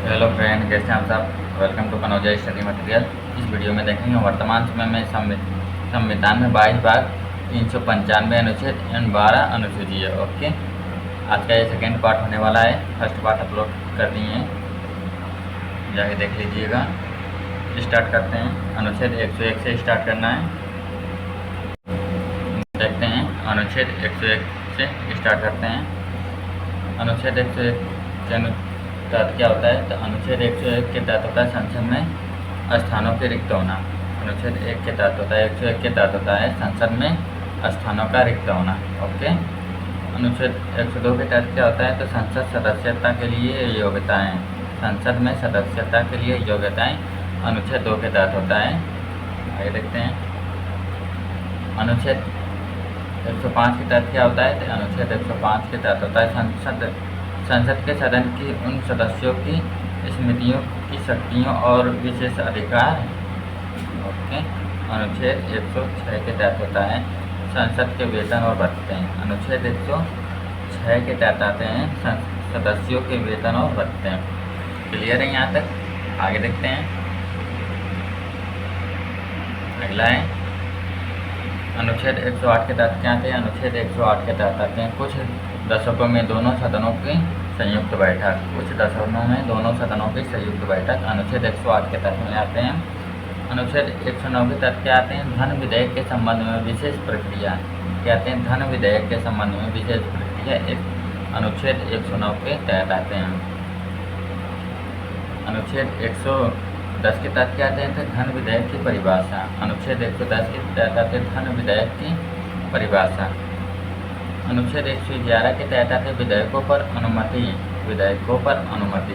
Hello friend, कैसे हैं आप सब। Welcome to Kanauja study material. इस वीडियो में देखेंगे वर्तमान समय में संविधान में 22 भाग 395 अनुच्छेद एवं 12 अनुसूची है। ओके, आज का ये सेकेंड पार्ट होने वाला है। फर्स्ट पार्ट अपलोड कर दिए हैं, जाके देख लीजिएगा। स्टार्ट करते हैं। अनुच्छेद 101 से स्टार्ट करना है। देखते हैं, अनुच्छेद 101 से स्टार्ट करते हैं। अनुच्छेद 101 के तहत क्या होता है, तो अनुच्छेद 101 के तहत होता है संसद में स्थानों के रिक्त होना। अनुच्छेद 1 के तहत होता है 101 के तहत होता है संसद में स्थानों का रिक्त होना। ओके, अनुच्छेद 102 के तहत क्या होता है, तो संसद सदस्यता के लिए योग्यताएं, संसद में सदस्यता के लिए योग्यताएं अनुच्छेद 2 के तहत होता है। आगे देखते हैं। अनुच्छेद 105 के तहत क्या होता है, तो अनुच्छेद 105 के तहत होता है संसद के सदन की उन सदस्यों की स्मृतियों की शक्तियों और विशेष अधिकार। ओके, अनुच्छेद 106 के तहत होता है संसद के वेतन और भत्ते। अनुच्छेद 106 के तहत आते हैं सदस्यों के वेतन और भत्ते। क्लियर है यहाँ तक? आगे देखते हैं। अगला है अनुच्छेद 108 के तहत क्या आते हैं, अनुच्छेद 108 के तहत आते हैं कुछ दशकों में दोनों सदनों की संयुक्त बैठक। कुछ दशकों में दोनों सदनों की संयुक्त बैठक अनुच्छेद 108 के तहत में आते हैं। अनुच्छेद 109 के तहत क्या आते हैं, धन विधेयक के संबंध में विशेष प्रक्रिया। क्या आते हैं, धन विधेयक के संबंध में विशेष प्रक्रिया अनुच्छेद 109 के तहत आते हैं। अनुच्छेद 110 के तहत क्या आते हैं, तो धन विधेयक की परिभाषा। अनुच्छेद 110 के तहत आते हैं धन विधेयक की परिभाषा। अनुच्छेद 111 के तहत आते विधेयकों पर अनुमति, विधेयकों पर अनुमति।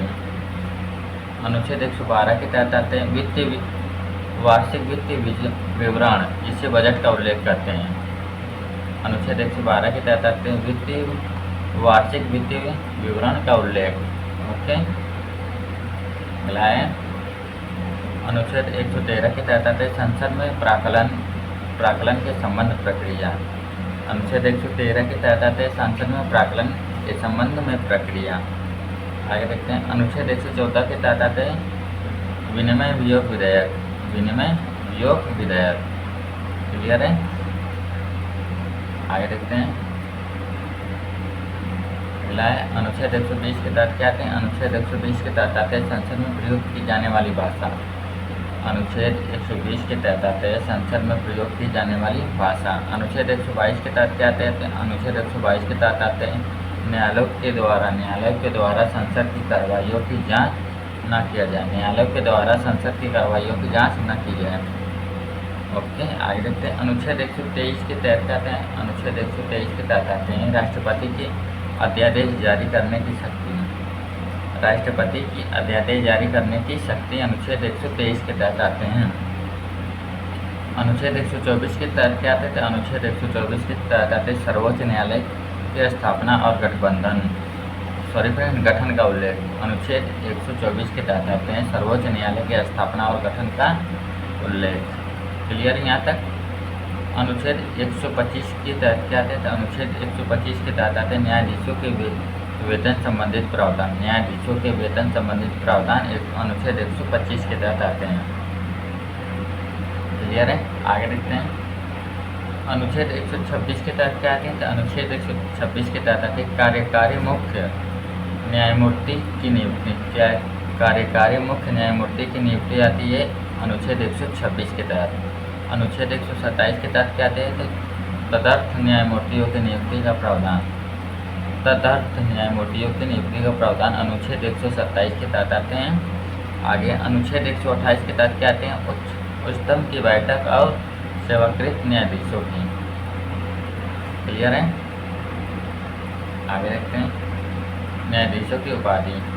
अनुच्छेद 112 के तहत आते हैं वार्षिक वित्तीय विवरण, जिससे बजट का उल्लेख करते हैं। अनुच्छेद 112 के तहत आते हैं वार्षिक वित्तीय विवरण का उल्लेख। ओके, अगला है अनुच्छेद 113 के तहत आते हैं संसद में प्राकलन के संबंध प्रक्रिया। अनुच्छेद 113 के तहत आते हैं संसद में प्राकलन के संबंध में प्रक्रिया। आगे देखते हैं। अनुच्छेद 114 के तहत आते हैं विनिमय वियोग विधेयक, विनिमय वियोग विधेयक। क्लियर है? आगे देखते हैं। अगला है अनुच्छेद 120 के तहत क्या आते हैं, अनुच्छेद 120 के तहत आते हैं संसद में प्रयोग की जाने वाली भाषा। अनुच्छेद 120 के तहत आते हैं संसद में प्रयोग की जाने वाली भाषा। अनुच्छेद 122 के तहत क्या आते हैं, अनुच्छेद 122 के तहत आते हैं न्यायालय के द्वारा संसद की कार्रवाइयों की जांच न किया जाए, न्यायालय के द्वारा संसद की कार्रवाइयों की जांच न की जाए। ओके, आगे देखते हैं। अनुच्छेद 123 के तहत क्या आते हैं, अनुच्छेद 123 के तहत आते हैं राष्ट्रपति की अध्यादेश जारी करने की शक्ति। राष्ट्रपति की अध्यादेश जारी करने की शक्ति अनुच्छेद 123 के तहत आते हैं। अनुच्छेद 124 के तहत क्या आते हैं, अनुच्छेद 124 के तहत आते हैं सर्वोच्च न्यायालय की स्थापना और गठन का उल्लेख। अनुच्छेद 124 के तहत आते हैं सर्वोच्च न्यायालय की स्थापना और गठन का उल्लेख। क्लियर यहाँ तक? अनुच्छेद 125 के तहत क्या आते हैं, अनुच्छेद 125 के तहत आते हैं न्यायाधीशों के वेतन संबंधित प्रावधान। न्यायाधीशों के वेतन संबंधित प्रावधान अनुच्छेद 125 के तहत आते हैं। क्लियर है? आगे देखते हैं। अनुच्छेद 126 के तहत क्या आते हैं, तो अनुच्छेद 126 के तहत आते हैं कार्यकारी मुख्य न्यायमूर्ति की नियुक्ति। क्या कार्यकारी मुख्य न्यायमूर्ति की नियुक्ति आती है अनुच्छेद 126 के तहत। अनुच्छेद 127 के तहत क्या आते हैं, तो तदर्थ न्यायमूर्तियों की नियुक्ति का प्रावधान। तदर्थ न्यायमूर्तियों की नियुक्ति का प्रावधान अनुच्छेद 127 के तहत आते हैं। आगे अनुच्छेद 128 के तहत क्या आते हैं, उच्चतम की बैठक और सेवाकृत न्यायाधीशों की। क्लियर है? आगे देखते हैं। न्यायाधीशों की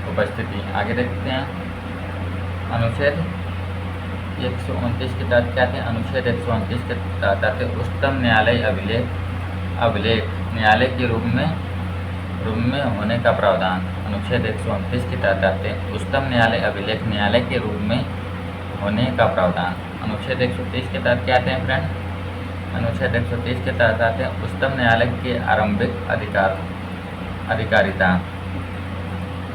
उपस्थिति। आगे देखते हैं। अनुच्छेद 129 के तहत क्या आते हैं, अनुच्छेद 129 के तहत आते हैं उच्चतम न्यायालय अभिलेख न्यायालय के रूप में होने का प्रावधान। अनुच्छेद 129 के तहत आते हैं उच्चतम न्यायालय अभिलेख न्यायालय के रूप में होने का प्रावधान। अनुच्छेद 130 के तहत क्या आते हैं फ्रेंड, अनुच्छेद 130 के तहत आते हैं उच्चतम न्यायालय के आरंभिक अधिकारिता।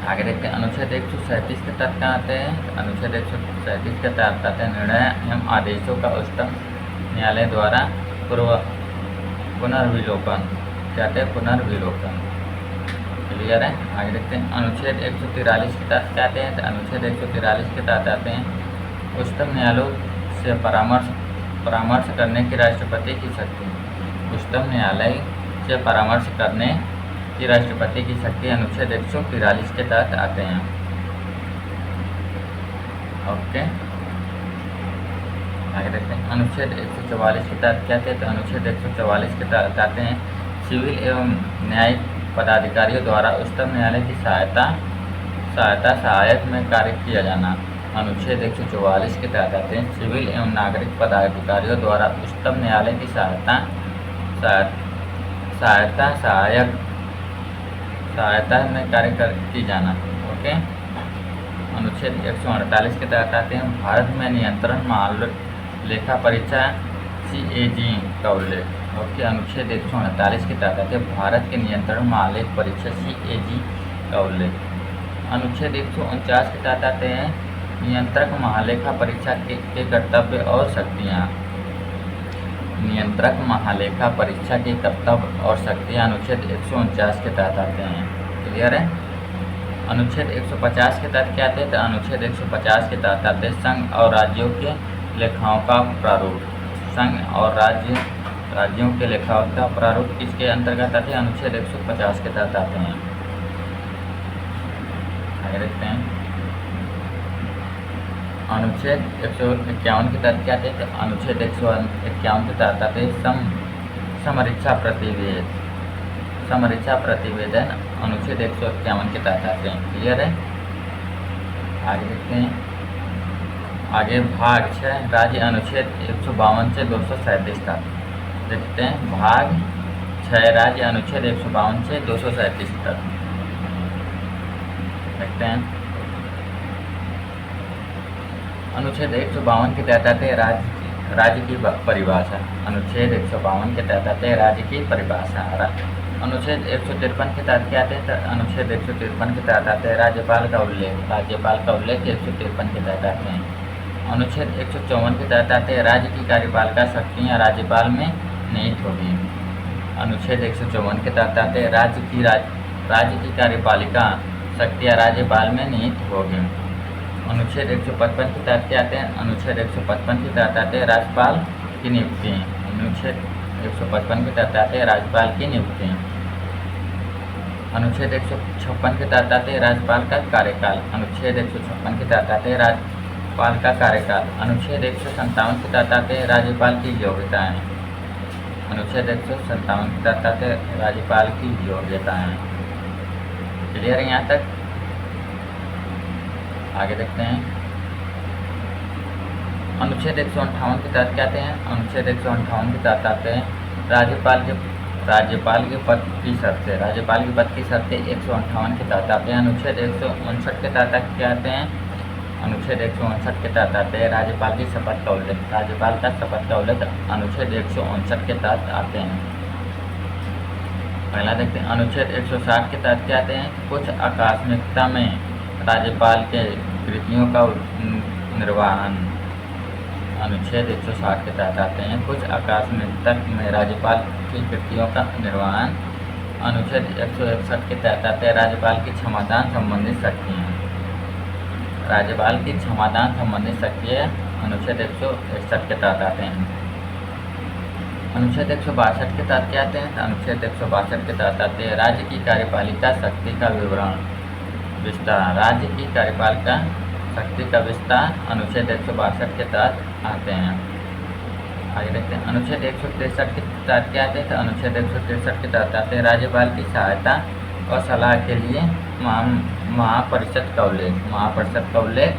आगे देखते हैं अनुच्छेद 137 के तहत क्या आते हैं। अनुच्छेद 137 के तहत आते हैं निर्णय एवं आदेशों का उच्चतम न्यायालय द्वारा पुनर्विलोकन। क्या कहते हैं? पुनर्विलोकन। क्लियर है। आगे देखते हैं अनुच्छेद 143 के तहत क्या आते हैं। तो अनुच्छेद 143 के तहत आते हैं उच्चतम न्यायालयों से परामर्श करने की राष्ट्रपति की शक्ति। उच्चतम न्यायालय से परामर्श करने की राष्ट्रपति की शक्ति अनुच्छेद 143 के तहत आते हैं। ओके, आगे देखते हैं अनुच्छेद 144 के तहत क्या थे। तो अनुच्छेद 144 के तहत आते हैं सिविल एवं न्यायिक पदाधिकारियों द्वारा उच्चतम न्यायालय की सहायक में कार्य किया जाना। अनुच्छेद 144 के तहत आते हैं सिविल एवं नागरिक पदाधिकारियों द्वारा उच्चतम न्यायालय की सहायता में कार्य की जाना। ओके, अनुच्छेद 148 के तहत आते हैं भारत में नियंत्रण महालेखा परीक्षा CAG का उल्लेख। ओके, अनुच्छेद 148 के तहत आते हैं भारत के नियंत्रण महालेखा परीक्षा CAG का उल्लेख। अनुच्छेद 149 के तहत आते हैं नियंत्रक महालेखा परीक्षा के कर्तव्य और शक्तियाँ। नियंत्रक महालेखा परीक्षा के कर्तव्य और शक्तियाँ अनुच्छेद 149 के तहत आते हैं। क्लियर है। अनुच्छेद 150 के तहत क्या आते हैं। तो अनुच्छेद 150 के तहत आते हैं संघ और राज्यों के लेखाओं का प्रारूप। संघ और राज्यों के लेखाओं का प्रारूप किसके अंतर्गत आते हैं। अनुच्छेद 150 के तहत आते हैं। आगे देखते हैं अनुच्छेद 151 के तहत क्या आते हैं। अनुच्छेद 151 के तहत आते हैं समरीक्षा प्रतिवेदन अनुच्छेद 151 के तहत आते हैं। क्लियर है। आगे देखते हैं आगे भाग 6 राज्य अनुच्छेद 152 से 237 तक देखते हैं। भाग 6 राज्य अनुच्छेद 152 से 237 तक देखते हैं। अनुच्छेद 152 के तहत आते हैं राज्य की परिभाषा। अनुच्छेद 152 के तहत आते हैं राज्य की परिभाषा। अनुच्छेद 153 के तहत क्या आते हैं। तो अनुच्छेद 153 के तहत आते हैं राज्यपाल का उल्लेख। 153 के तहत आते हैं। अनुच्छेद 154 के तहत आते हैं राज्य की कार्यपालिका शक्तियाँ राज्यपाल में निहित होगी। अनुच्छेद 154 के तहत आते हैं राज्य की कार्यपालिका शक्तियाँ राज्यपाल में निहित होगी। अनुच्छेद 155 के तहत क्या आते हैं। अनुच्छेद 155 के तहत आते हैं राज्यपाल की नियुक्ति। अनुच्छेद 155 के तहत आते हैं राज्यपाल की नियुक्ति। अनुच्छेद 156 के तहत आते हैं राज्यपाल का कार्यकाल। अनुच्छेद 156 के तहत आते हैं राज्यपाल का कार्यकाल। अनुच्छेद 157 के तहत आते हैं राज्यपाल की योग्यताएँ। अनुच्छेद 157 के तहत आते हैं राज्यपाल की योग्यताएँ। क्लियर है यहाँ तक। आगे देखते हैं अनुच्छेद 158 के तहत क्या आते हैं। अनुच्छेद 158 के तहत आते हैं राज्यपाल के पद की शर्तें। राज्यपाल के पद की शर्तें 158 के तहत आते हैं। अनुच्छेद 159 के तहत क्या आते हैं। अनुच्छेद 159 के तहत आते हैं राज्यपाल की शपथ का उल्लेख। राज्यपाल का शपथ का उल्लेख अनुच्छेद 159 के तहत आते हैं। पहला देखते हैं अनुच्छेद 160 के तहत क्या आते हैं। कुछ आकस्मिकता में राज्यपाल के कृतियों का निर्वहन। अनुच्छेद 160 के तहत आते हैं कुछ आकस्मिकता में राज्यपाल की कृतियों का निर्वहन। अनुच्छेद 161 के तहत आते हैं राज्यपाल की क्षमतान संबंधित शक्तियाँ। राज्यपाल की क्षमतान संबंधित शक्तियाँ अनुच्छेद 161 के तहत आते हैं। अनुच्छेद 162 के तहत क्या आते हैं। अनुच्छेद 162 के तहत आते हैं राज्य की कार्यपालिका शक्ति का विस्तार। राज्य की कार्यपालिका शक्ति का विस्तार अनुच्छेद 162 के तहत आते हैं। आगे देखते हैं अनुच्छेद 163 के तहत क्या आते हैं। तो अनुच्छेद 163 के तहत आते हैं राज्यपाल की सहायता और सलाह के लिए महापरिषद का उल्लेख। महापरिषद का उल्लेख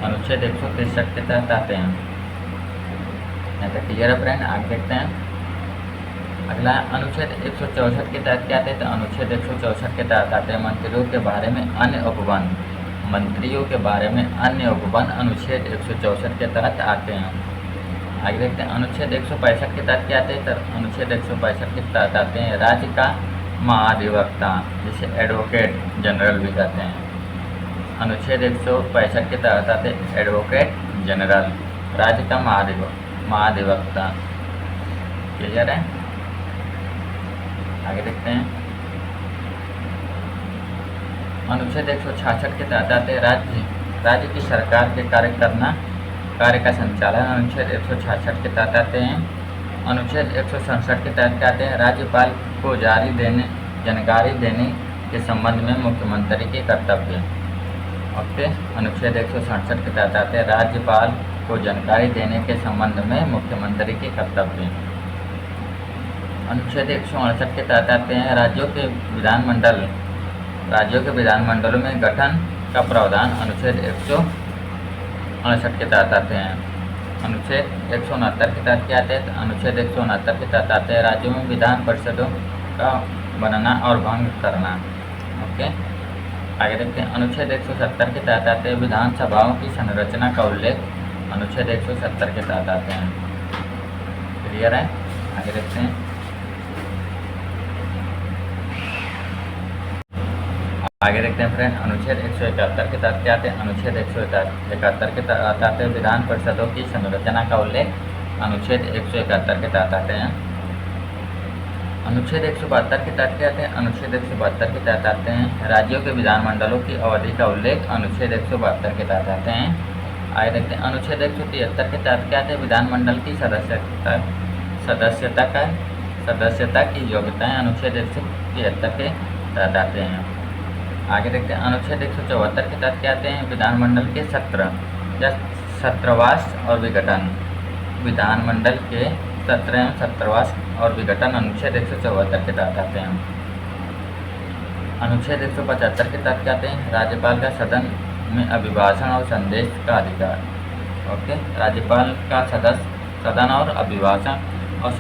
अनुच्छेद 163 के तहत आते हैं। यहाँ तक क्लियर है फ्रेंड। आगे देखते हैं अगला अनुच्छेद 164 के तहत क्या आते हैं। तो अनुच्छेद 164 के तहत आते हैं मंत्रियों के बारे में अन्य उपबंध। मंत्रियों के बारे में अन्य उपबंध अनुच्छेद 164 के तहत आते हैं। आगे देखते हैं अनुच्छेद 165 के तहत क्या आते हैं। तो अनुच्छेद 165 के तहत आते हैं राज्य का महाधिवक्ता, जिसे एडवोकेट जनरल भी कहते हैं। अनुच्छेद 165 के तहत आते एडवोकेट जनरल, राज्य का महाधिवक्ता। क्लियर है? आगे देखते हैं। अनुच्छेद 166 के तहत आते राज्य की सरकार के कार्य का संचालन अनुच्छेद 166 के तहत आते हैं। अनुच्छेद 167 के तहत आते हैं राज्यपाल को जानकारी देने के संबंध में मुख्यमंत्री के कर्तव्य। ओके, अनुच्छेद 167 के तहत आते हैं राज्यपाल को जानकारी देने के संबंध में मुख्यमंत्री के कर्तव्य। अनुच्छेद 168 के तहत आते हैं राज्यों के विधानमंडलों में गठन का प्रावधान अनुच्छेद 159 के तहत आते हैं। अनुच्छेद 169 के तहत क्या आते हैं? अनुच्छेद 169 के तहत आते हैं राज्यों में विधान परिषदों का बनना और भंग करना। ओके, आगे देखते हैं। अनुच्छेद 170 के तहत आते हैं विधानसभाओं की संरचना का उल्लेख, अनुच्छेद 170 के तहत आते हैं। क्लियर है? आगे देखते हैं। आगे देखते हैं फ्रेंड, अनुच्छेद 171 के तहत क्या आते हैं? अनुच्छेद 171 के तहत आते हैं विधान परिषदों की संरचना का उल्लेख, अनुच्छेद 171 के तहत आते हैं। अनुच्छेद 172 के तहत क्या आते हैं? अनुच्छेद 172 के तहत आते हैं राज्यों के विधानमंडलों की अवधि का उल्लेख, अनुच्छेद 172 के तहत आते हैं। आगे देखते हैं। अनुच्छेद 173 के तहत क्या आते हैं? विधानमंडल की सदस्यता की योग्यताएं, अनुच्छेद 173 के तहत आते हैं। आगे देखते हैं। अनुच्छेद 174 के तहत क्या आते हैं? विधानमंडल के सत्र या सत्रवास और विघटन, विधानमंडल के सत्र एवं सत्रवास और विघटन अनुच्छेद 174 के तहत आते हैं। अनुच्छेद 175 के तहत क्या आते हैं? राज्यपाल का सदन में अभिभाषण और संदेश का अधिकार। ओके, राज्यपाल का सदन और अभिभाषण और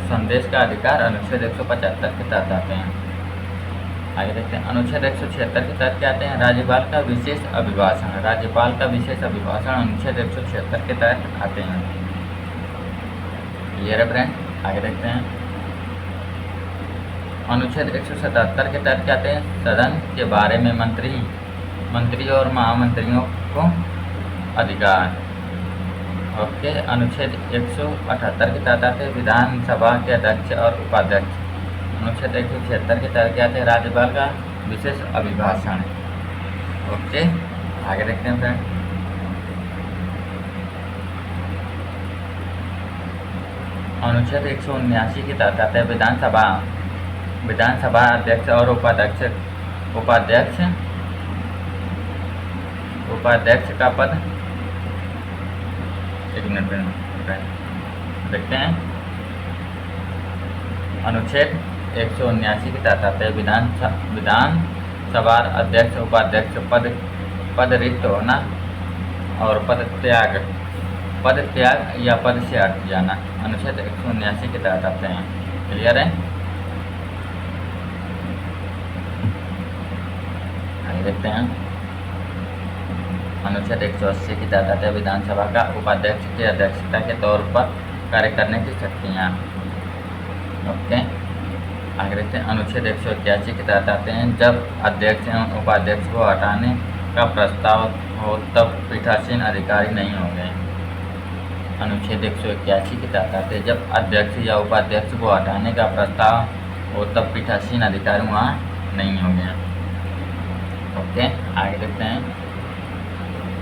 संदेश का अधिकार अनुच्छेद 175 के तहत आते हैं। आगे देखते हैं। अनुच्छेद 176 के तहत क्या आते हैं? राज्यपाल का विशेष अभिभाषण, अनुच्छेद 176 के तहत आते हैं। क्लियर है फ्रेंड? आगे देखते हैं। अनुच्छेद 177 के तहत क्या आते हैं? सदन के बारे में मंत्री और महामंत्रियों को अधिकार। ओके, अनुच्छेद 178 के तहत आते हैं विधानसभा के अध्यक्ष और उपाध्यक्ष। अनुच्छेद 176 के तहत क्या आते हैं? राज्यपाल का विशेष अभिभाषण। ओके, आगे देखते हैं फ्रेंड। अनुच्छेद 179 के तहत आते हैं विधानसभा अध्यक्ष और उपाध्यक्ष का पद। एक मिनट फ्रेंड देखते हैं। अनुच्छेद 179 के तहत आते हैं विधानसभा अध्यक्ष उपाध्यक्ष पद रिक्त होना और पद त्याग या पद से हट जाना, अनुच्छेद 179 के तहत आते हैं। क्लियर है? आगे देखते हैं। अनुच्छेद 180 के तहत आते हैं विधानसभा का उपाध्यक्ष की अध्यक्षता के तौर पर कार्य करने की शक्तियाँ। ओके, आगे देखते हैं। अनुच्छेद 181 के तहत आते हैं जब अध्यक्ष एवं उपाध्यक्ष को हटाने का प्रस्ताव हो तब पीठासीन अधिकारी नहीं होंगे। अनुच्छेद 181 के तहत आते हैं जब अध्यक्ष या उपाध्यक्ष को हटाने का प्रस्ताव हो तब पीठासीन अधिकारी वहाँ नहीं होंगे। ओके, आगे देखते हैं।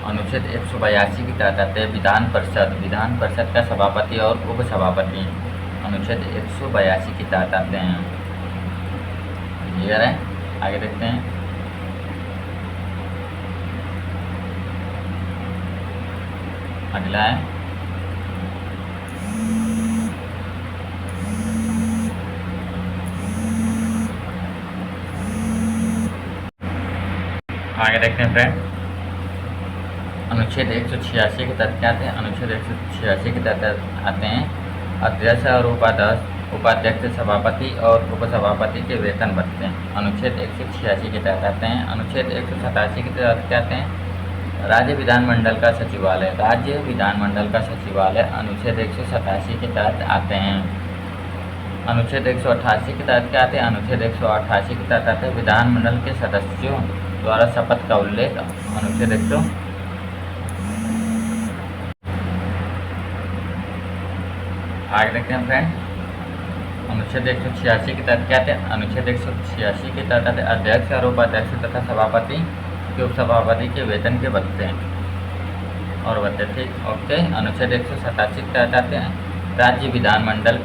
अनुच्छेद 182 के तहत आते हैं विधान परिषद का सभापति और उपसभापति, अनुच्छेद 182 के तहत आते हैं। क्लियर है? आगे देखते हैं। अगला है आगे देखते हैं फ्रेंड। अनुच्छेद 186 के तहत क्या आते हैं? अनुच्छेद 186 के तहत आते हैं अध्यक्ष और उपाध्यक्ष सभापति और उपसभापति के वेतन भत्ते, अनुच्छेद 186 के तहत आते हैं। अनुच्छेद 187 के तहत क्या आते हैं? राज्य विधानमंडल का सचिवालय, अनुच्छेद 187 के तहत आते हैं। अनुच्छेद 188 के तहत क्या आते हैं? अनुच्छेद 188 के तहत आते हैं विधानमंडल के सदस्यों द्वारा शपथ का उल्लेख। अनुच्छेद 100 आगे देखते हैं फ्रेंड, अनुच्छेद 186 के तहत क्या आते हैं? अनुच्छेद 186 के तहत आते अध्यक्ष और उपाध्यक्ष तथा सभापति के उपसभापति के वेतन के भत्ते और भत्ते। ठीक, ओके। अनुच्छेद 187 के तहत आते हैं राज्य विधानमंडल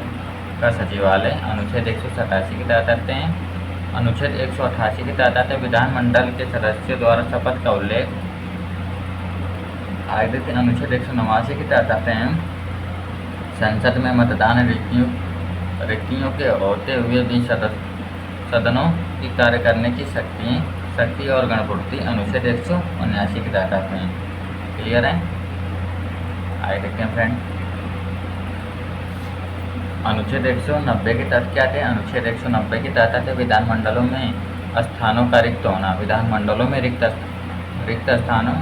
का सचिवालय। अनुच्छेद 187 के तहत आते हैं अनुच्छेद 188 के तहत आते हैं विधानमंडल के सदस्यों द्वारा शपथ का उल्लेख। आगे देखते हैं, अनुच्छेद 189 के तहत आते हैं संसद में मतदान रिक्तियों के होते हुए भी सदनों की कार्य करने की शक्ति और गणपूर्ति। अनुच्छेद 179 के तहत आते हैं। क्लियर है? आगे देखते हैं फ्रेंड, अनुच्छेद 190 के तहत क्या आते हैं? अनुच्छेद 190 के तहत आते हैं विधानमंडलों में स्थानों का रिक्त होना। विधानमंडलों में रिक्त स्थानों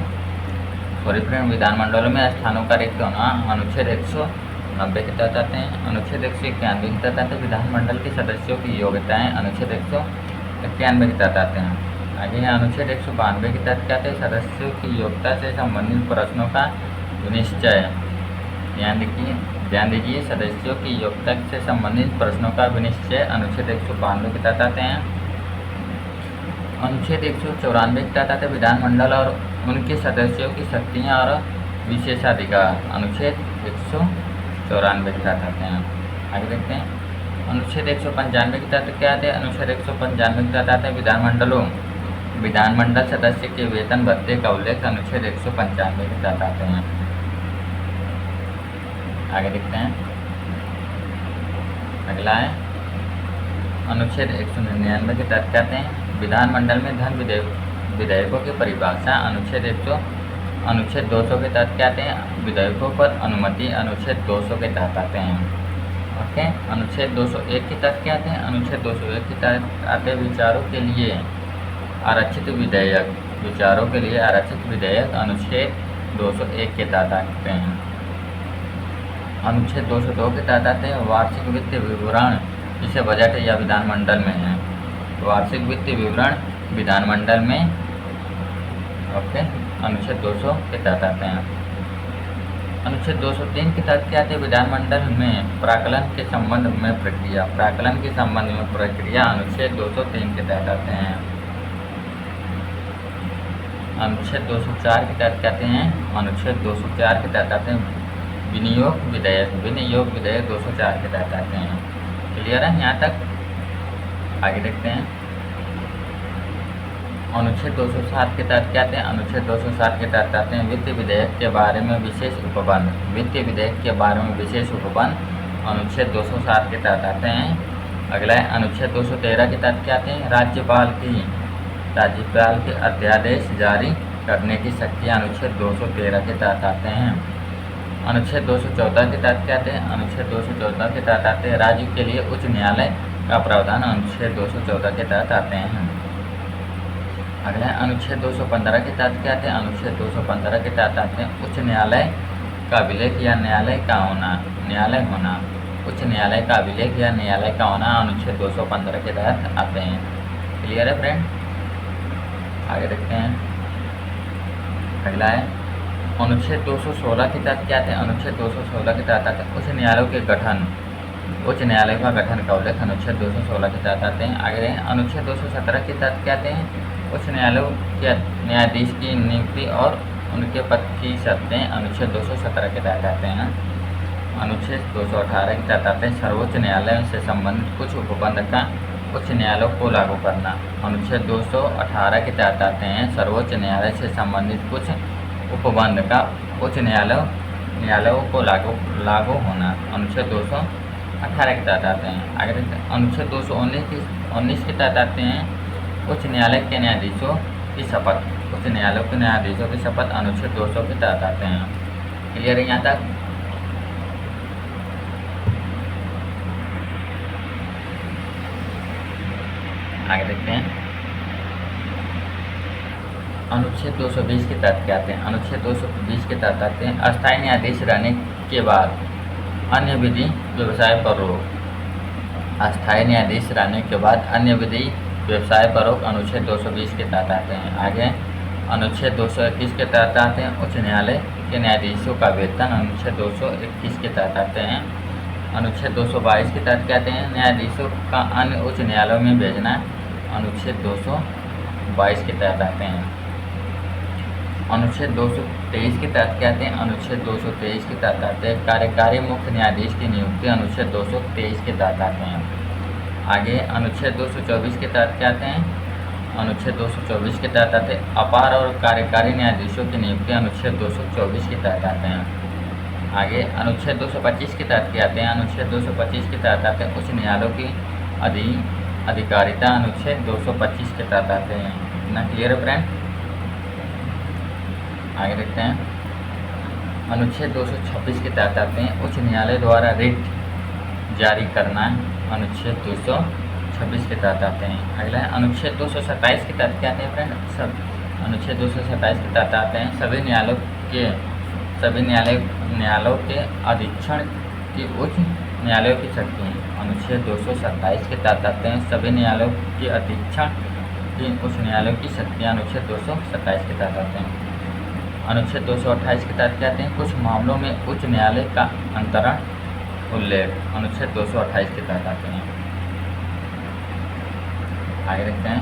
विधानमंडलों में स्थानों का रिक्त होना अनुच्छेद 190 के तहत आते हैं। अनुच्छेद 191 के तहत आते हैं विधानमंडल के सदस्यों की योग्यताएं। अनुच्छेद 191 के तहत आते हैं। आगे है अनुच्छेद 192 के तहत क्या आते हैं? सदस्यों की योग्यता से संबंधित प्रश्नों का विनिश्चय। ध्यान दीजिए, सदस्यों की योग्यता से संबंधित प्रश्नों का विनिश्चय अनुच्छेद 192 के तहत आते हैं। अनुच्छेद 194 के तहत आते हैं विधानमंडल और उनके सदस्यों की शक्तियाँ और विशेषाधिकार। अनुच्छेद 194 के तहत आते हैं। आगे देखते हैं, अनुच्छेद 195 के तहत क्या आते हैं? अनुच्छेद 195 के तहत आते हैं विधानमंडल सदस्य के वेतन भत्ते का उल्लेख। अनुच्छेद 195 के तहत आते हैं। आगे देखते हैं, अगला है अनुच्छेद 199 के तहत क्या आते हैं? विधानमंडल में धन विधेयकों की परिभाषा। अनुच्छेद 200 के तहत क्या आते हैं? विधेयकों पर अनुमति। अनुच्छेद 200 के तहत आते हैं। ओके। अनुच्छेद 201 के तहत क्या आते हैं? अनुच्छेद 201 के तहत आते हैं विचारों के लिए आरक्षित विधेयक। अनुच्छेद 201 के तहत आते हैं। अनुच्छेद 202 के तहत आते हैं वार्षिक वित्तीय विवरण, जिसे बजट या विधानमंडल में है। वार्षिक वित्तीय विवरण विधानमंडल में। ओके। अनुच्छेद 200 के तहत आते हैं। अनुच्छेद 203 के तहत क्या आते हैं? विधानमंडल में प्राक्कलन के संबंध में प्रक्रिया। अनुच्छेद 203 के तहत आते हैं। अनुच्छेद 204 के तहत क्या आते हैं? अनुच्छेद 204 के तहत आते हैं विनियोग विधेयक 204 के तहत आते हैं। क्लियर है यहाँ तक? आगे देखते हैं, अनुच्छेद 207 के तहत क्या आते हैं? अनुच्छेद 207 के तहत आते हैं वित्तीय विधेयक के बारे में विशेष उपबंध। अनुच्छेद 207 के तहत आते हैं। अगला है अनुच्छेद 213 के तहत क्या आते हैं? राज्यपाल के अध्यादेश जारी करने की शक्तियाँ। अनुच्छेद 213 के तहत आते हैं। अनुच्छेद 214 के तहत क्या आते हैं? अनुच्छेद 214 के तहत आते हैं राज्य के लिए उच्च न्यायालय का प्रावधान। अनुच्छेद 214 के तहत आते हैं। अगला है अनुच्छेद 215 के तहत क्या आते हैं? अनुच्छेद 215 के तहत आते हैं उच्च न्यायालय का विलेख या न्यायालय होना। उच्च न्यायालय का विलेख या न्यायालय का होना अनुच्छेद 215 के तहत आते हैं। क्लियर है फ्रेंड? आगे देखते हैं, अगला है अनुच्छेद 216 के तहत क्या आते हैं? अनुच्छेद 216 के तहत आते हैं उच्च न्यायालय का गठन का उल्लेख। अनुच्छेद 216 के तहत आते हैं। आगे अनुच्छेद 217 के तहत क्या आते हैं? उच्च न्यायालयों के न्यायाधीश की नियुक्ति और उनके पद की शर्तें। अनुच्छेद 217 के तहत आते हैं। अनुच्छेद 218 के तहत आते हैं सर्वोच्च न्यायालय से संबंधित कुछ उपबंध का उच्च न्यायालयों को लागू करना। अनुच्छेद 218 के तहत आते हैं सर्वोच्च न्यायालय से संबंधित कुछ उपबंध का उच्च न्यायालयों को लागू होना। अनुच्छेद 218 के तहत आते हैं। आगे देखते हैं, अनुच्छेद 219 के तहत आते हैं उच्च न्यायालय के न्यायाधीशों की शपथ। अनुच्छेद 200 के तहत आते हैं। क्लियर है यहाँ तक? आगे देखते हैं, अनुच्छेद 220 के तहत क्या आते हैं? अनुच्छेद 220 के तहत आते हैं अस्थायी न्यायाधीश रहने के बाद अन्य विधि व्यवसाय पर रोक। अस्थायी न्यायाधीश रहने के बाद अन्य विधि व्यवसाय परोक्त अनुच्छेद 220 के तहत आते हैं। आगे अनुच्छेद 221 के तहत आते हैं उच्च न्यायालय के न्यायाधीशों का वेतन। अनुच्छेद 221 के तहत आते हैं। अनुच्छेद 222 के तहत कहते हैं न्यायाधीशों का अन्य उच्च न्यायालयों में भेजना। अनुच्छेद 222 के तहत आते हैं। अनुच्छेद 223 के तहत कहते हैं अनुच्छेद 223 के तहत आते हैं कार्यकारी मुख्य न्यायाधीश की नियुक्ति। अनुच्छेद 223 के तहत आते हैं। आगे अनुच्छेद 224 के तहत कहते हैं अनुच्छेद 224 के तहत आते हैं अपार और कार्यकारी न्यायाधीशों की नियुक्ति। अनुच्छेद 224 के तहत आते हैं। आगे अनुच्छेद 225 के तहत क्या आते हैं अनुच्छेद 225 के तहत आते हैं उच्च न्यायालयों की अधिकारिता। अनुच्छेद 225 के तहत आते हैं। ना क्लियर है फ्रेंड? आगे देखते हैं अनुच्छेद 226 के तहत आते हैं उच्च न्यायालय द्वारा रिट जारी करना। अनुच्छेद 226 के तहत आते हैं। अगला है अनुच्छेद 227 के तहत क्या आते हैं फ्रेंड? सब अनुच्छेद 227 के तहत आते हैं सभी न्यायालयों के अधीक्षण की उच्च न्यायालयों की शक्ति। अनुच्छेद 227 के तहत आते हैं सभी न्यायालयों के अधीक्षण की उच्च न्यायालयों की शक्तियाँ। अनुच्छेद 227 के तहत आते हैं। अनुच्छेद 228 के तहत कहते हैं कुछ मामलों में उच्च न्यायालय का अंतरण उल्लेख। अनुच्छेद 228 के तहत आते हैं। आगे देखते हैं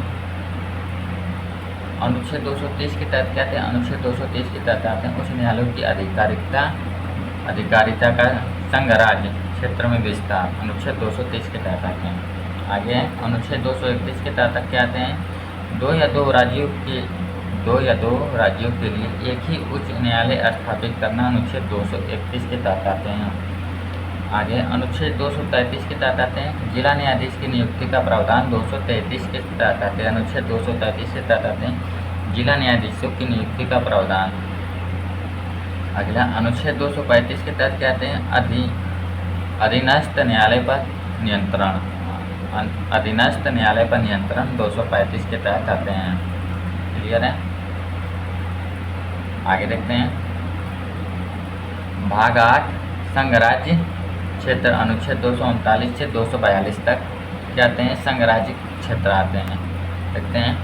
अनुच्छेद 230 के तहत कहते हैं अनुच्छेद 230 के तहत आते हैं उच्च न्यायालयों की अधिकारिता का संघ राज्य क्षेत्र में विस्तार। अनुच्छेद 230 के तहत आते हैं। आगे अनुच्छेद 231 के तहत क्या आते हैं दो या दो राज्यों के लिए एक ही उच्च न्यायालय स्थापित करना। अनुच्छेद 231 के तहत आते हैं। आगे अनुच्छेद 233 के तहत आते हैं जिला न्यायाधीश की नियुक्ति का प्रावधान। 233 के तहत आते हैं अनुच्छेद 233 के तहत आते हैं जिला न्यायाधीशों की नियुक्ति का प्रावधान। अगला अनुच्छेद 235 के तहत कहते हैं अधीनस्थ न्यायालय पर नियंत्रण। अधीनस्थ न्यायालय पर नियंत्रण 235 के तहत आते हैं। क्लियर है? आगे देखते हैं भाग 8 संघ राज्य क्षेत्र। अनुच्छेद 239 से 242 तक क्या आते हैं संघ राज्य क्षेत्र आते हैं। देखते हैं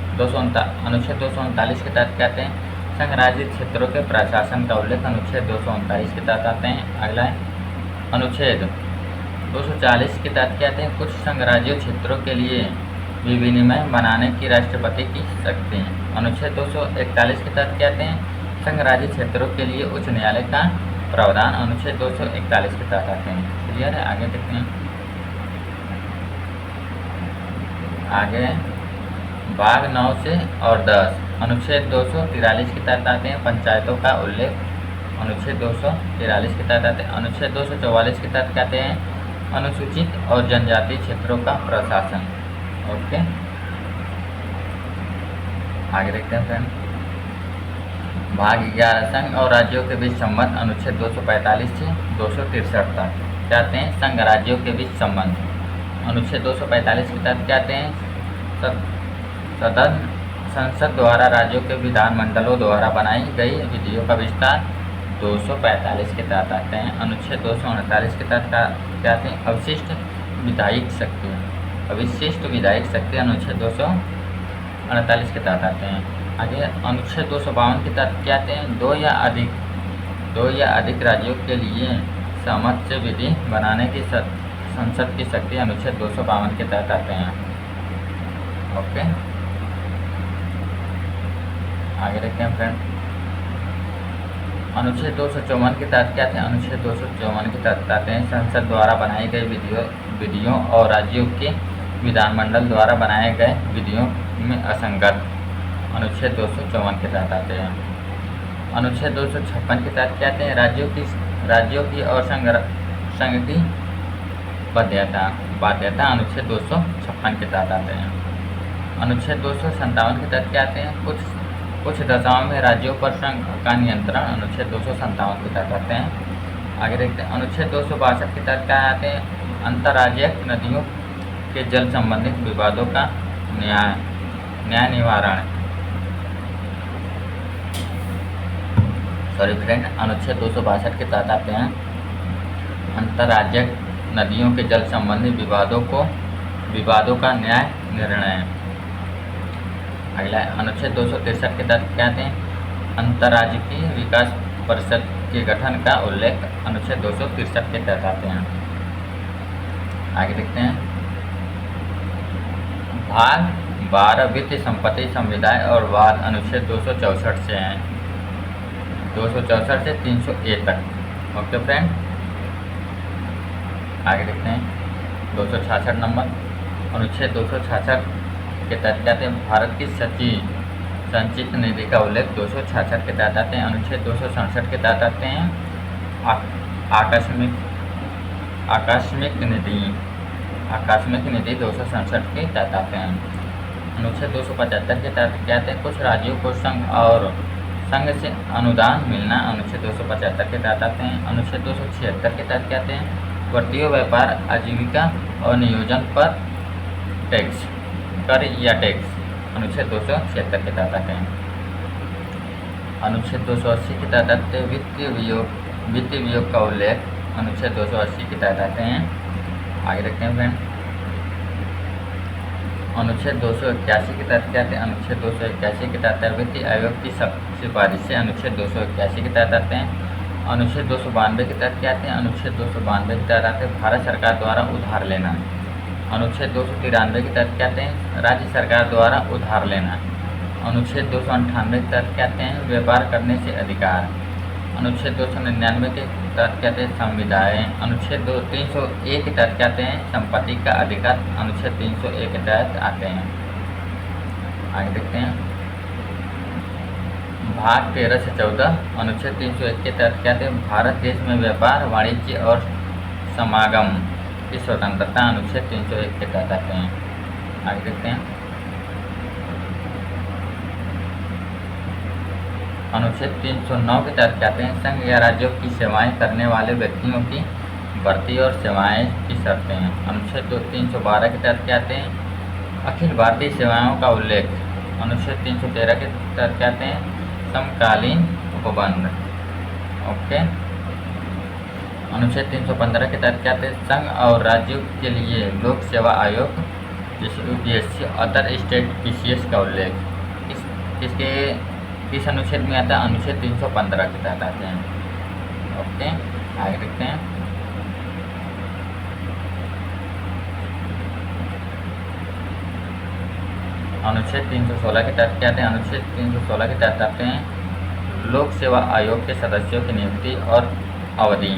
अनुच्छेद 239 के तहत कहते हैं संघ राज्य क्षेत्रों के प्रशासन का उल्लेख। अनुच्छेद 239 के तहत आते हैं। अगला है अनुच्छेद 240 के तहत कहते हैं कुछ संघ राज्य क्षेत्रों के लिए विनिमय बनाने की राष्ट्रपति की शक्ति। अनुच्छेद 241 के तहत कहते हैं संघ राज्य क्षेत्रों के लिए उच्च न्यायालय का प्रावधान। अनुच्छेद 241 के तहत आते हैं। क्लियर है? आगे देखते हैं आगे भाग 9 से और 10 अनुच्छेद 243 के तहत आते हैं पंचायतों का उल्लेख। अनुच्छेद 243 के तहत आते हैं। अनुच्छेद 244 के तहत कहते हैं अनुसूचित और जनजातीय क्षेत्रों का प्रशासन। ओके, आगे देखते हैं फ्रेंड भाग 11 संघ और राज्यों के बीच संबंध। अनुच्छेद 245 से 263 तक कहते हैं संघ राज्यों के बीच संबंध। अनुच्छेद 245 के तहत कहते हैं संसद द्वारा राज्यों के विधानमंडलों द्वारा बनाई गई विधियों का विस्तार। 245 के तहत आते हैं। अनुच्छेद 239 के तहत कहते हैं अवशिष्ट विधायिक शक्ति। अनुच्छेद 248 के तहत आते हैं। आगे अनुच्छेद 252 के तहत कहते हैं दो या अधिक राज्यों के लिए सहमत से विधि बनाने की संसद की शक्ति। अनुच्छेद 252 के तहत आते हैं। ओके, आगे देखते हैं फ्रेंड अनुच्छेद 254 के तहत कहते हैं अनुच्छेद 254 के तहत आते हैं संसद द्वारा बनाई गई विधियों और राज्यों के विधानमंडल द्वारा बनाए गए विधियों में असंगत। अनुच्छेद 254 के तहत आते हैं। अनुच्छेद 256 के तहत कहते हैं राज्यों की और संघ की बाध्यता। अनुच्छेद 256 के तहत आते हैं। अनुच्छेद 257 के तहत कहते हैं कुछ दशाओं में राज्यों पर संघ का नियंत्रण। अनुच्छेद 257 के तहत आते हैं। आगे देखते हैं अनुच्छेद 262 के तहत क्या आते हैं अंतर्राज्यीय नदियों के जल संबंधित विवादों का न्याय निवारण। अनुच्छेद 262 के तहत आते हैं नदियों के जल संबंधी विवादों का न्याय निर्णय। अगला अनुच्छेद 263 के तहत क्या कहते हैं? अंतर्राज्यीय विकास परिषद के गठन का उल्लेख अनुच्छेद 263 के तहत आते हैं। आगे देखते हैं भाग 12 वित्तीय संपत्ति संविदाय और वाद अनुच्छेद 264 से हैं, 264 से 300A तक। ओके फ्रेंड, आगे देखते हैं 266 नंबर। अनुच्छेद 266 के तहत कहते हैं भारत की संचित निधि का उल्लेख 266 के तहत आते हैं। अनुच्छेद 267 के तहत आते हैं आकस्मिक निधि 267 के तहत आते हैं। अनुच्छेद 275 के तहत कहते हैं कुछ राज्यों को संघ से अनुदान मिलना, अनुच्छेद 275 के तहत आते हैं। अनुच्छेद 276 के तहत कहते हैं वर्तीय व्यापार आजीविका और नियोजन पर टैक्स, कर या टैक्स, अनुच्छेद 276 के तहत आते हैं। अनुच्छेद 280 के तहत आते हैं वित्तीय वियोग का उल्लेख, अनुच्छेद 280 के तहत आते हैं। आगे देखते हैं फ्रेंड अनुच्छेद 281 के तहत कहते हैं, अनुच्छेद 281 के तहत वित्तीय आयोग की सिफारिश से, अनुच्छेद 281 के तहत आते हैं। अनुच्छेद 292 के तहत कहते हैं, अनुच्छेद 292 के तहत आते हैं भारत सरकार द्वारा उधार लेना। अनुच्छेद 293 के तहत कहते हैं राज्य सरकार द्वारा उधार लेना। अनुच्छेद 298 के तहत कहते हैं व्यापार करने से अधिकार। अनुच्छेद 299 के तहत कहते हैं संविदाएँ। अनुच्छेद 301 के तहत कहते हैं संपत्ति का अधिकार, अनुच्छेद 301 के तहत आते हैं। आगे देखते हैं भाग 13 से 14। अनुच्छेद 301 के तहत कहते हैं भारत देश में व्यापार वाणिज्य और समागम की स्वतंत्रता, अनुच्छेद 301 के तहत आते हैं। आगे देखते हैं अनुच्छेद 309 के तहत कहते हैं संघ या राज्यों की सेवाएं करने वाले व्यक्तियों की भर्ती और सेवाएं की शर्तें हैं। अनुच्छेद 312 के तहत कहते हैं अखिल भारतीय सेवाओं का उल्लेख। अनुच्छेद 313 के तहत कहते हैं समकालीन उपबंध। ओके, अनुच्छेद 315 के तहत कहते हैं संघ और राज्यों के लिए लोक सेवा आयोग जैसे UPSC अदर स्टेट PCS का उल्लेख इसके किस अनुच्छेद में आता है? अनुच्छेद 315 के तहत आते हैं। ओके, आगे देखते हैं अनुच्छेद 316 के तहत कहते हैं, अनुच्छेद 316 के तहत आते हैं लोक सेवा आयोग के सदस्यों की नियुक्ति और अवधि।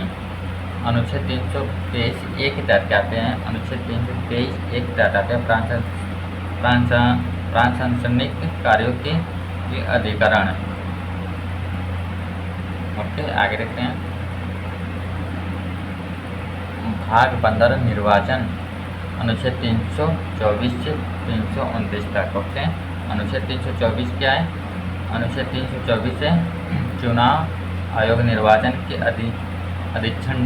अनुच्छेद 323 के तहत कहते हैं, अनुच्छेद 323 के तहत आते हैं प्रशासनिक कार्यों के अधिकरण। ओके, आगे देखते हैं भाग 15 निर्वाचन, अनुच्छेद 324 से 329 तक। ओके, अनुच्छेद 324 क्या है? अनुच्छेद 324 से चुनाव आयोग निर्वाचन के अधीक्षण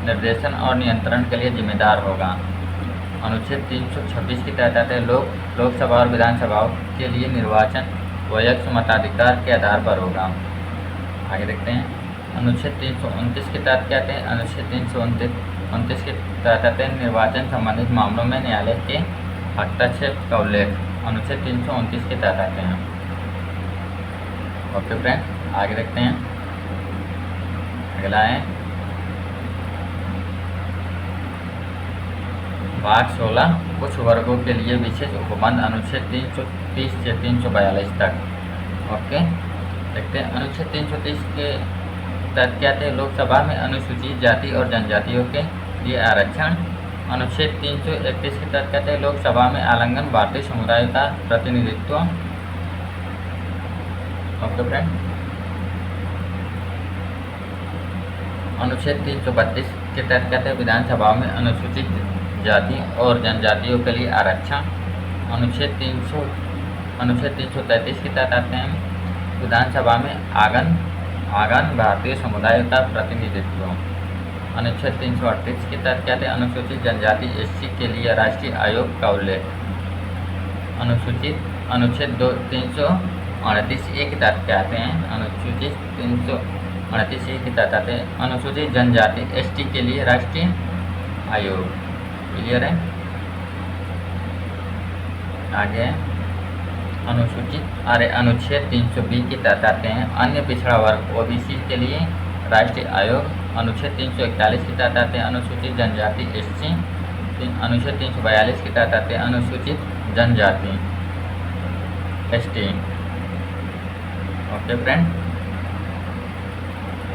निर्देशन और नियंत्रण के लिए जिम्मेदार होगा। अनुच्छेद 326 के तहत आते हैं लोकसभा और विधानसभाओं के लिए निर्वाचन वयस्क मताधिकार के आधार पर होगा। आगे देखते हैं अनुच्छेद 329 के तहत कहते हैं, अनुच्छेद 329 के तहत आते हैं निर्वाचन संबंधित मामलों में न्यायालय के हस्तक्षेप का उल्लेख, अनुच्छेद 329 के तहत आते हैं। ओके फ्रेंड, आगे देखते हैं अगला है भाग 16 कुछ वर्गों के लिए विशेष उपबंध, अनुच्छेद 330 से 342 तक। ओके, देखते हैं अनुच्छेद 330 के तहत क्या थे? लोकसभा में अनुसूचित जाति और जनजातियों के लिए आरक्षण। अनुच्छेद 331 के तहत कहते हैं लोकसभा में आलंगन भारतीय समुदाय का प्रतिनिधित्व। ओके फ्रेंड, अनुच्छेद 332 के तहत कहते हैं विधानसभा में अनुसूचित जाति और जनजातियों के लिए आरक्षण। अनुच्छेद 333 के तहत आते हैं विधानसभा में आगन भारतीय समुदाय का प्रतिनिधित्व। अनुच्छेद 338 के तहत कहते हैं अनुसूचित जनजाति SC के लिए राष्ट्रीय आयोग का उल्लेख। अनुच्छेद 338 के तहत कहते हैं अनुसूचित 338 के तहत आते हैं अनुसूचित जनजाति ST के लिए राष्ट्रीय आयोग। क्लियर है। आगे अनुच्छेद 320 के तहत आते हैं अन्य पिछड़ा वर्ग ओबीसी के लिए राष्ट्रीय आयोग। अनुच्छेद 341 के तहत आते हैं अनुसूचित जनजाति एससी। अनुच्छेद 342 के तहत आते हैं अनुसूचित जनजाति एसटी। Okay friend.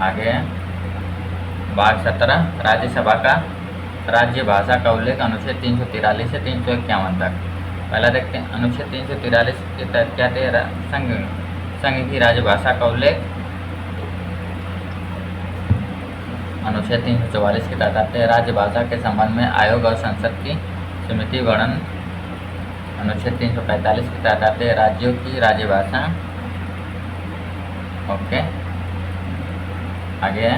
आगे भाग 17 राज्यसभा का राज्य भाषा का उल्लेख अनुच्छेद 343 से 351 तक। पहला देखते हैं अनुच्छेद 343 के तहत क्या थे, संघ की राजभाषा का उल्लेख। अनुच्छेद 344 के तहत आते हैं राजभाषा के संबंध में आयोग और संसद की समिति गठन। अनुच्छेद 345 के तहत आते हैं राज्यों की राजभाषा। ओके। आगे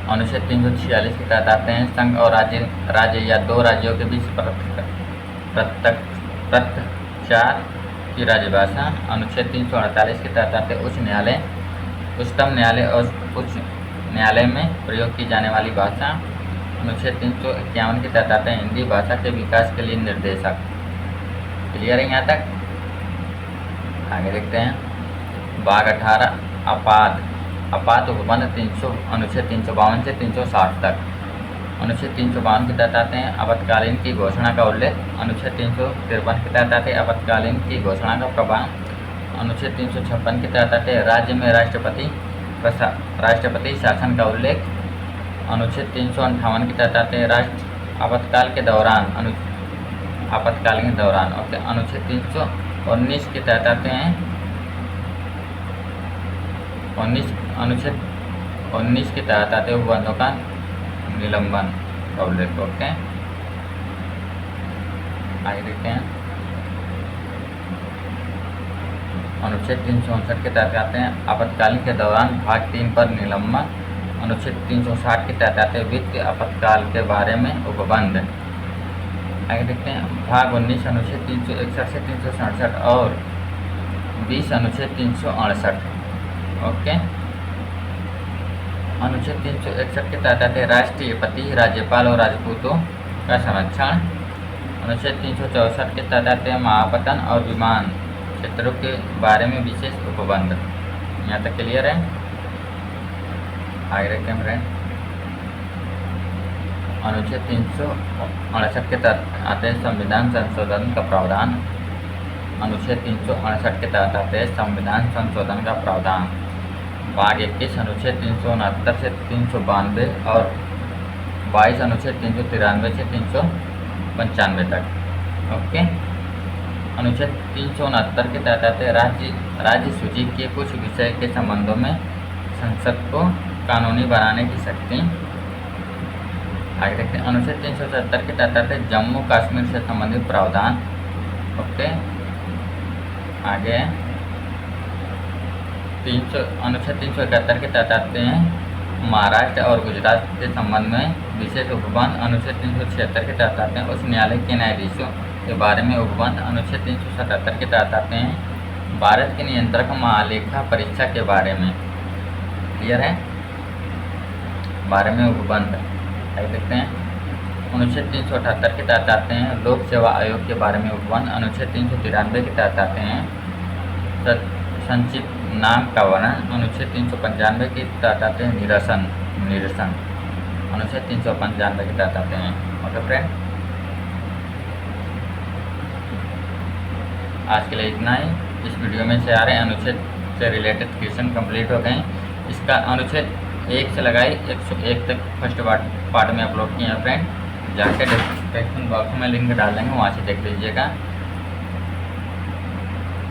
अनुच्छेद 346 के तहत आते हैं संघ और राज्य या दो राज्यों के बीच प्रत्यक्षार की राजभाषा। अनुच्छेद 348 के तहत आते हैं उच्च न्यायालय, उच्चतम न्यायालय और उच्च न्यायालय में प्रयोग की जाने वाली भाषा। अनुच्छेद 351 के तहत आते हैं हिंदी भाषा के विकास के लिए निर्देशक। क्लियर है यहाँ तक। आगे देखते हैं भाग 18 आपात उपबंध अनुच्छेद 352 से 360 तक। अनुच्छेद 352 के तहत आते हैं आपातकालीन की घोषणा का उल्लेख। अनुच्छेद 353 के तहत आते हैं आपातकालीन की घोषणा का प्रभाव। अनुच्छेद 356 के तहत आते हैं राज्य में राष्ट्रपति शासन का उल्लेख। अनुच्छेद 358 के तहत आते हैं आपातकाल के दौरान आपातकालीन के दौरान। ओके। अनुच्छेद 319 के तहत आते हैं अनुच्छेद 19 के तहत आते हैं उपबंधों का निलंबन का उल्लेख। ओके। आगे देखते हैं अनुच्छेद 364 के तहत आते हैं आपातकालीन के दौरान भाग 3 पर निलंबन। अनुच्छेद 360 के तहत आते हैं वित्तीय आपातकाल के बारे में उपबंध। आगे देखते हैं भाग 19 अनुच्छेद 361 से 367 और 20 अनुच्छेद 368। ओके। अनुच्छेद 361 के तहत आते हैं राष्ट्रपति, राज्यपाल और राजपूतों का संरक्षण। अनुच्छेद 364 के तहत आते हैं महापतन और विमान क्षेत्रों के बारे में विशेष उपबंध। यहाँ तक क्लियर है। आगे देखते हैं फ्रेंड अनुच्छेद 368 के तहत आते हैं संविधान संशोधन का प्रावधान। अनुच्छेद 368 के तहत आते हैं संविधान संशोधन का प्रावधान। भाग 21 अनुच्छेद 369 से 392 और 22 अनुच्छेद 393 से 395 तक। ओके। अनुच्छेद 369 के तहत आते हैं राज्य सूची के कुछ विषय के संबंधों में संसद को कानूनी बनाने की शक्ति। आगे देखते हैं अनुच्छेद 370 के तहत आते हैं जम्मू कश्मीर से संबंधित प्रावधान। ओके। आगे अनुच्छेद 371 के तहत आते हैं महाराष्ट्र और गुजरात के संबंध में विशेष उपबंध। अनुच्छेद 376 के तहत आते हैं उच्च न्यायालय के न्यायाधीशों के बारे में उपबंध। अनुच्छेद 377 के तहत आते हैं भारत के नियंत्रक महालेखा परीक्षा के बारे में। क्लियर है। बारे में उपबंध। आगे देखते हैं अनुच्छेद 378 के तहत आते हैं लोक सेवा आयोग के बारे में उपबंध। अनुच्छेद 393 के तहत आते हैं संक्षिप्त नाम का वर्णन। अनुच्छेद 395 के तहत आते हैं निरसन। अनुच्छेद 395 के तहत आते हैं। ओके फ्रेंड, आज के लिए इतना ही। इस वीडियो में से आ रहे अनुच्छेद से रिलेटेड क्वेश्चन कंप्लीट हो गए। इसका अनुच्छेद 1 से लगाई 101 तक फर्स्ट पार्ट में अपलोड किए हैं फ्रेंड। जाके डिस्क्रिप्शन बॉक्स में लिंक डाल देंगे, वहाँ से देख लीजिएगा।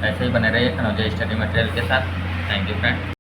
ऐसे ही बने रहिए कनौजिया स्टडी मटेरियल के साथ। Thank you friend.